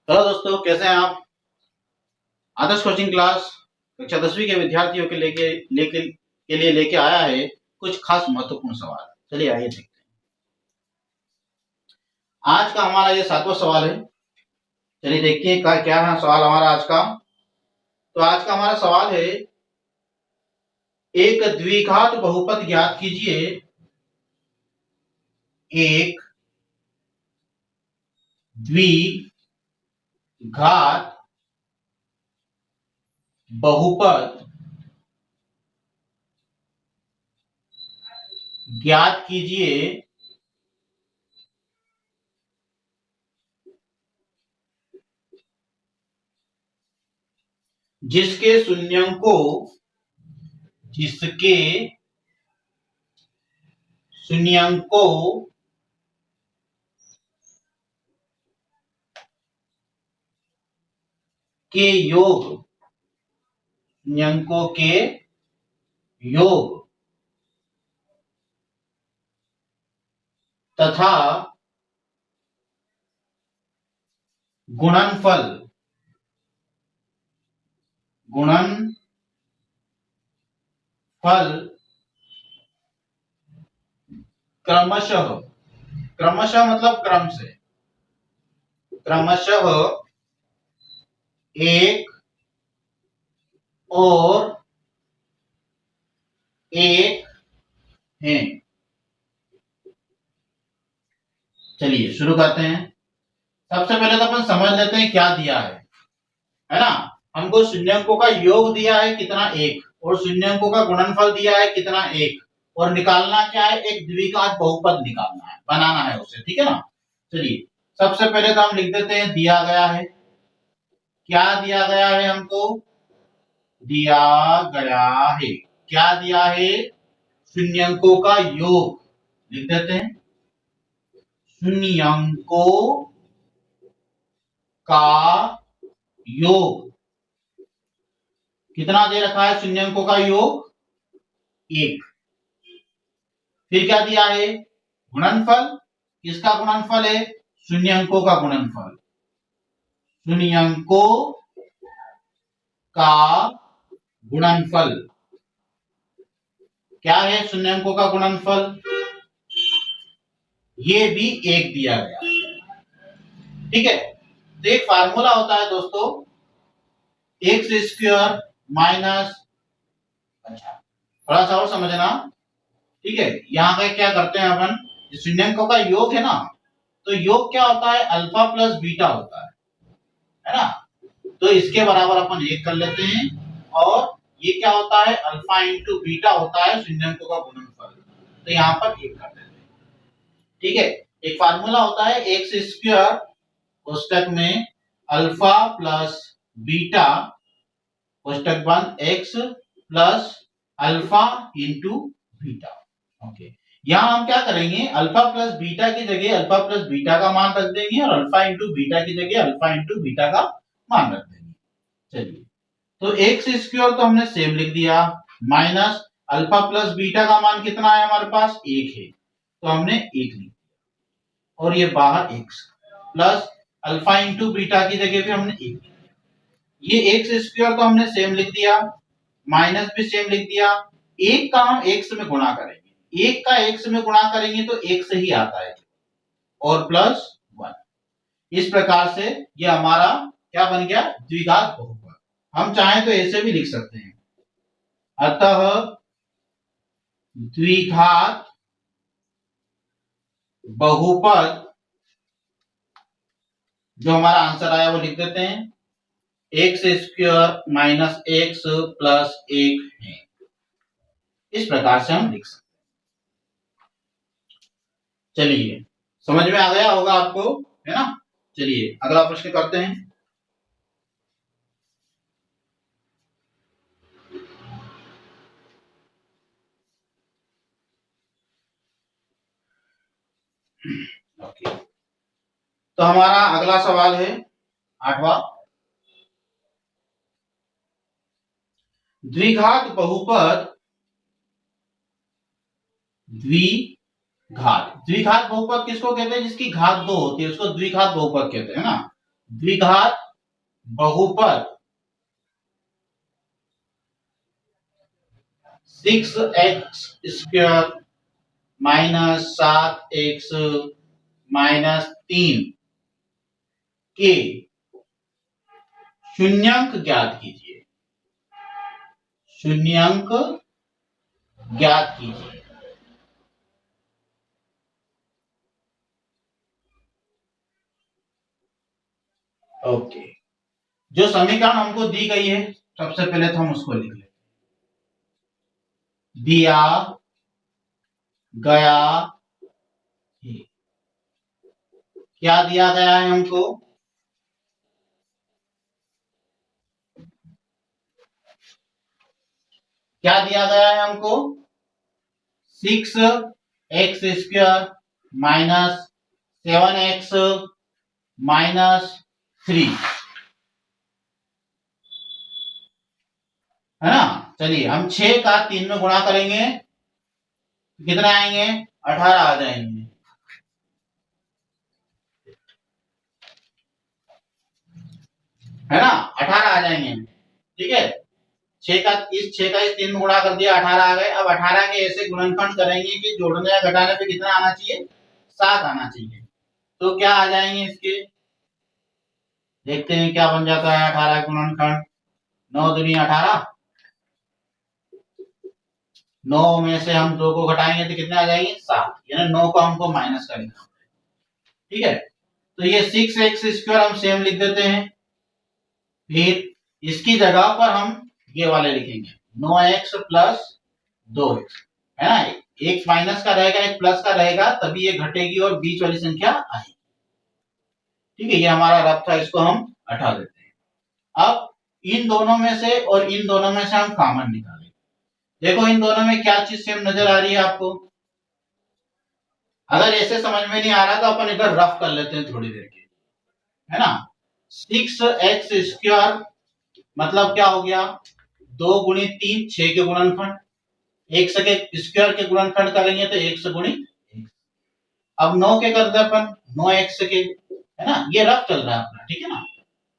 Hello दोस्तों, कैसे हैं आप। आदर्श कोचिंग क्लास कक्षा 10वीं के विद्यार्थियों के लिए लेके आया है कुछ खास महत्वपूर्ण सवाल। चलिए आइए देखते हैं। आज का हमारा ये 7वां सवाल है। चलिए देखते हैं क्या है सवाल हमारा आज का। तो आज का हमारा सवाल है, एक द्विघात बहुपद ज्ञात कीजिए। एक द्विघात बहुपद ज्ञात कीजिए जिसके शून्यंकों के योग तथा गुणनफल क्रमशः मतलब क्रमशः एक और एक हैं। चलिए शुरू करते हैं। सबसे पहले तो अपन समझ लेते हैं क्या दिया है ना। हमको शून्यंकों का योग दिया है कितना, एक, और शून्यंकों का गुणनफल दिया है कितना, एक, और निकालना क्या है, एक द्विघात बहुपद निकालना है, बनाना है उसे, ठीक है ना। चलिए सबसे पहले तो हम लिख देते हैं, दिया गया है, क्या दिया गया है हमको, दिया गया है, क्या दिया है, शून्यंकों का योग, लिख देते हैं, शून्यंकों का योग कितना दे रखा है, शून्यंकों का योग एक। फिर क्या दिया है, गुणनफल, किसका गुणनफल है, शून्यंकों का गुणनफल, शून्यंकों का गुणनफल क्या है, शून्यंकों का गुणनफल, ये भी एक दिया गया, ठीक है। तो एक फार्मूला होता है दोस्तों, एक्स स्क्वायर माइनस, अच्छा थोड़ा सा और समझना, ठीक है। यहाँ पे क्या करते हैं अपन, शून्यंकों का योग है ना, तो योग क्या होता है, अल्फा प्लस बीटा होता है ना। तो इसके बराबर अपन एक कर लेते हैं, और ये क्या होता है, अल्फा इंटू बीटा होता है शून्यंकों का गुणनफल, तो यहाँ पर एक कर देते हैं, ठीक है। एक फार्मूला होता है एक्स स्क्वायर कोष्टक में अल्फा प्लस बीटा कोष्टक बंद x plus alpha into beta, okay. यहाँ हम क्या करेंगे, अल्फा प्लस बीटा की जगह अल्फा प्लस बीटा का मान रख देंगे, और अल्फा इंटू बीटा की जगह अल्फा इंटू बीटा का मान रख देंगे। चलिए तो एक्स स्क्वायर तो हमने सेम लिख दिया, माइनस अल्फा प्लस बीटा का मान कितना है हमारे पास, एक है, तो हमने एक लिख दिया, और ये बाहर x plus alpha into beta की जगह पे हमने एक लिख दिया। ये एक्स स्क्वायर तो हमने सेम लिख दिया, माइनस भी सेम लिख दिया, एक का हम एक्स में गुणा करेंगे, एक का एक्स में गुणा करेंगे तो एक से ही आता है, और प्लस वन। इस प्रकार से ये हमारा क्या बन गया, द्विघात बहुपद। हम चाहें तो ऐसे भी लिख सकते हैं, अतः द्विघात बहुपद, जो हमारा आंसर आया वो लिख देते हैं, x square minus x plus एक है। इस प्रकार से हम लिख सकते हैं। चलिए समझ में आ गया होगा आपको, है ना। चलिए अगला प्रश्न करते हैं। ओके, तो हमारा अगला सवाल है 8वां, द्विघात बहुपद, द्विघात बहुपद किसको कहते हैं, जिसकी घात दो होती है उसको द्विघात बहुपद कहते हैं ना। द्विघात बहुपद 6x² माइनस 7x माइनस 3 के शून्यंक ज्ञात कीजिए। शून्यंक ज्ञात कीजिए। ओके, जो समीकरण हमको दी गई है सबसे पहले तो हम उसको लिख लेते। दिया गया है, क्या दिया गया है हमको? क्या दिया गया है हमको? 6x² माइनस 7x माइनस 3, है ना। चलिए हम 6 का 3 में गुणा करेंगे, कितने आएंगे? 18 आ जाएंगे, है ना। 18 आ जाएंगे, ठीक है। 6 का इस 3 में गुणा कर दिया, 18 आ गए। अब 18 के ऐसे गुणनखंड करेंगे कि जोड़ने या घटाने पे कितना आना चाहिए? 7 आना चाहिए। तो क्या आ जाएंगे इसके? देखते हैं क्या बन जाता है 18 गुणनखंड। 9 दूनी 18, 9 में से हम 2 को घटाएंगे तो कितने आ जाएंगे? 7, यानी 9 को हमको माइनस करना है, ठीक है। तो ये 6x² हम सेम लिख देते हैं। फिर इसकी जगह पर हम ये वाले लिखेंगे 9x प्लस 2x, है ना। एक माइनस का रहेगा, एक प्लस का रहेगा, तभी ये घटेगी और बीच वाली संख्या आएगी, ठीक है। ये हमारा रफ था, इसको हम हटा देते हैं। अब इन दोनों में से और इन दोनों में से हम कॉमन निकालेंगे। देखो इन दोनों में क्या चीज सेम नजर आ रही है आपको? अगर ऐसे समझ में नहीं आ रहा तो अपन इधर रफ कर लेते हैं थोड़ी देर के, है ना। 6x² मतलब क्या हो गया? 2 गुणित 3, 6 के गुणनखंड। एक से के स्क्वायर के गुणनखंड करेंगे तो 1 से गुणित 1। अब 9 के करते अपन 9x के, है ना। ये रफ चल रहा है अपना, ठीक है ना।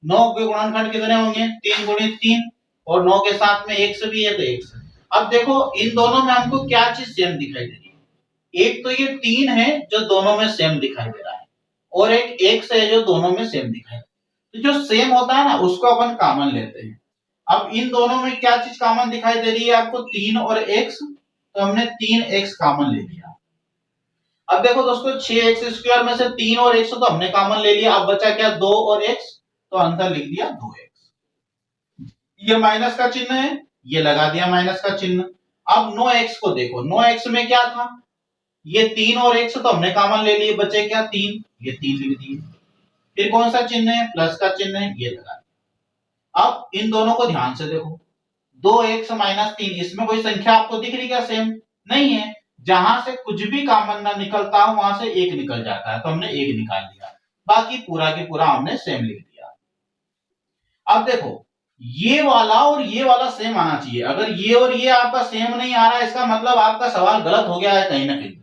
9 के गुणनखंड कितने होंगे? 3 गुणित 3, और 9 के साथ में 1 से भी है तो 1 से। अब देखो इन दोनों में हमको क्या चीज सेम दिखाई दे रही है? एक तो ये 3 है जो दोनों में सेम दिखाई दे रहा है, और एक 1 से है जो दोनों में सेम दिखाई दे रहा है। तो जो सेम होता है ना उसको अपन कॉमन लेते हैं। अब इन दोनों में क्या चीज कॉमन दिखाई दे रही है आपको? 3 और x, तो हमने 3x कॉमन ले लिया। अब देखो दोस्तों 6x² में से 3 और x तो हमने कॉमन ले लिया, अब बचा क्या? 2 और x, तो अंदर लिख दिया 2x। ये माइनस का चिन्ह है, ये लगा दिया माइनस का चिन्ह। अब 9x को देखो, 9x में क्या था? ये 3 और x तो हमने कॉमन ले लिए, बचे क्या? 3, ये 3 लिख दिए। फिर कौन सा चिन्ह है? प्लस का चिन्ह है, ये लगा। अब इन दोनों को ध्यान से देखो, 2x माइनस 3, इसमें कोई संख्या आपको दिख रही क्या सेम? नहीं है। जहां से कुछ भी कॉमन ना निकलता हो वहां से 1 निकल जाता है, तो हमने 1 निकाल लिया, बाकी पूरा के पूरा हमने सेम लिख दिया। अब देखो ये वाला और ये वाला सेम आना चाहिए। अगर ये और ये आपका सेम नहीं आ रहा है, इसका मतलब आपका सवाल गलत हो गया है कहीं ना कहीं,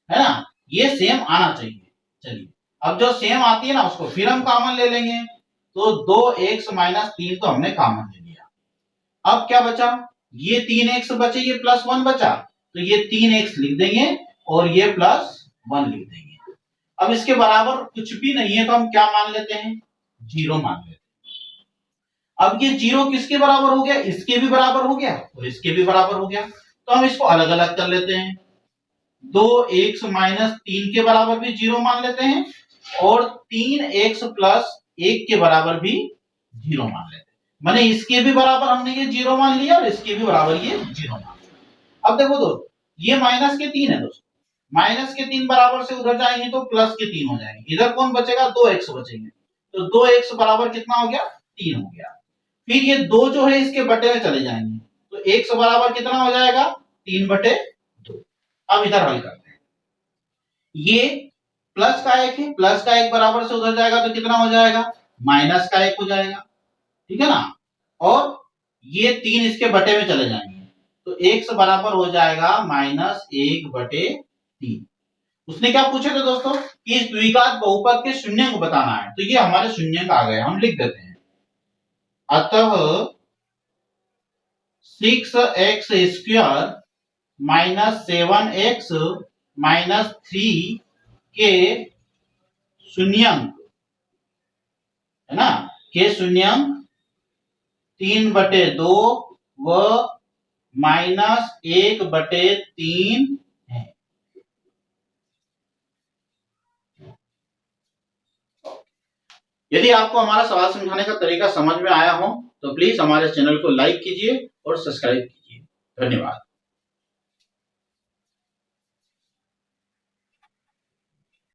है ना। ये सेम आना चाहिए। चलिए अब जो सेम आती है ना उसको फिर हम कॉमन ले लेंगे। तो 2x माइनस 3 तो हमने कॉमन ले लिया। अब क्या बचा? ये 3x बचे, ये +1 बचा, तो ये 3x लिख देंगे और ये +1 लिख देंगे। अब इसके बराबर कुछ भी नहीं है तो हम क्या मान लेते हैं? 0 मान लेते हैं। अब ये 0 किसके बराबर हो गया? इसके भी बराबर हो गया और इसके भी बराबर हो गया, तो हम इसको अलग अलग कर लेते हैं। 2x माइनस 3 के बराबर भी 0 मान लेते हैं, और 3x प्लस 1 के बराबर भी 0 मान लेते हैं। माने इसके भी बराबर हमने ये 0 मान लिया और इसके भी बराबर ये 0 मान लिया। अब देखो दोस्तों ये माइनस के 3 है दोस्तों, माइनस के 3 बराबर से उधर जाएंगे तो प्लस के 3 हो जाएंगे। इधर कौन बचेगा? 2x बचेंगे, तो 2x बराबर कितना हो गया? 3 हो गया। फिर ये 2 जो है इसके बटे में चले जाएंगे, तो x बराबर कितना हो जाएगा? 3/2। अब इधर हल करते हैं। ये प्लस का 1 है, प्लस का 1 बराबर से उधर जाएगा तो कितना हो जाएगा? माइनस का 1 हो जाएगा, ठीक है ना। और ये 3 इसके बटे में चले जाएंगे, तो x बराबर हो जाएगा -1/3। उसने क्या पूछे थे दोस्तों कि इस द्विघात बहुपद के शून्यंक बताना है, तो ये हमारे शून्यंक आ गए, हम लिख देते हैं। अतः 6x² माइनस 7x माइनस 3 के शून्यंक, है ना, के शून्यंक 3/2 व -1/3 है। यदि आपको हमारा सवाल समझाने का तरीका समझ में आया हो तो प्लीज हमारे चैनल को लाइक कीजिए और सब्सक्राइब कीजिए। धन्यवाद।